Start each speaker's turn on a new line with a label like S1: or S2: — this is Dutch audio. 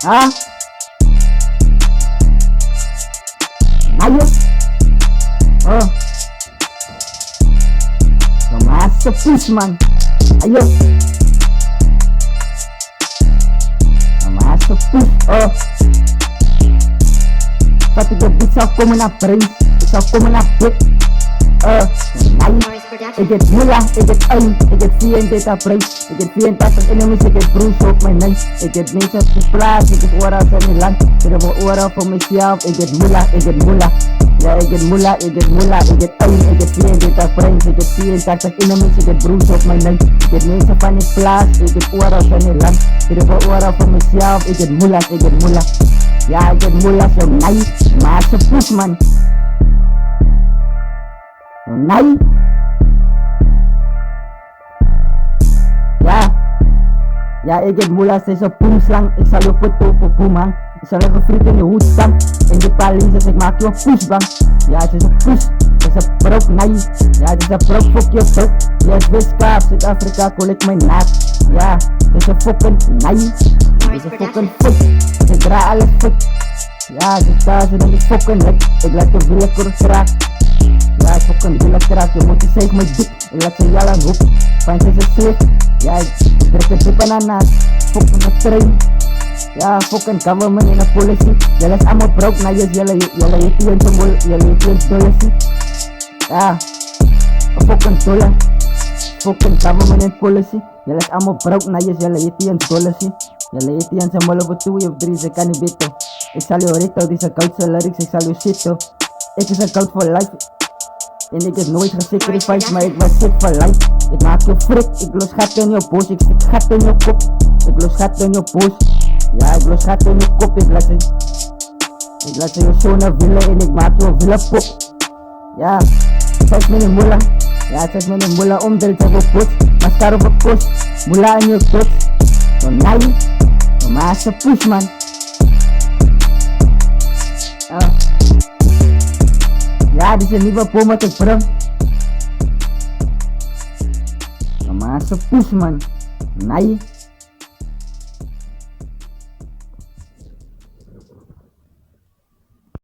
S1: Ha? Ayo. Oh. Masterpiece man. Ayo. Masterpiece. Oh. Pati de beat zou komen naar Prince. Ik zou komen naar Big. Ik heb Mula, ik heb Ayn, ik heb 34 april. Ik heb 84 enemies, ik heb broers op mijn neus. Ik heb mensen op de plaats, ik heb oren van mijn land. Ik heb oren voor mezelf, ik heb Mula, ik heb Mula. Ja, ik heb Mula, ik heb Mula, ik heb Ayn, ik heb 34 friends, ik heb 84 enemies, ik heb broers op mijn neus. Ik heb mensen van de plaats, ik heb oren van mijn land. Ik heb oren voor mezelf, ik heb Mula, ik heb Mula. Ja, ik heb Mula zo nice, maar ze push man. Nee. Ja, ik heb Mula, ze is een poemslang. Ik zal je poten op poemhang. Ik zal even friet in je hoed staan. In de palizes, ik maak je een pushbang. Ja, het is een push. Het is een prop, nee. Ja, het is een prop, fok je prop. Yes, Westkaap, Zuid-Afrika, kool ik mijn naad. Ja, het is een fucking nee. Het is een fucking fik. Ik draai alles fik. Ja, ze staan ze in de fucking lek. Ik laat je willekeur kraak. Ja, ik fucking willekeur, je moet je zeg mijn dik. Ik laat ze jalen roep. Fijn ze is slecht. Ja, ik trek het diep aan naast. Fucking de train. Ja, fucking government in de politie. Jullie is allemaal broke, nou jullie heeft hier een symbool. Jullie heeft hier een dollar. Ja, fucking dollar. Fucking government in politie. Jullie is allemaal broke, nou jullie heeft hier een dollar. Jullie heeft hier een symbool over 2 of 3, ze kan niet beter. Ik zal je ritten, deze koudse lyrics, ik zal je zitten. Ik is een koud voor life. En ik heb nooit gesacrificed, maar ik was sick for life. Ik maak je frik, ik los gat in je poos, ik stik gat in je kop. Ik los gat in je poos. Ja, ik los gat in je kop, ik laat je zonen willen en ik maak je willen pop. Ja, 6 minuten Mula. Ja, 6 minuten Mula, omdelt ze voor poos. Mascara voor poos, Mula in je tot. Zo nee, maar ze push man. Ja, dit is een nieuwe poem met ik bro. Maar ze push man. Nee.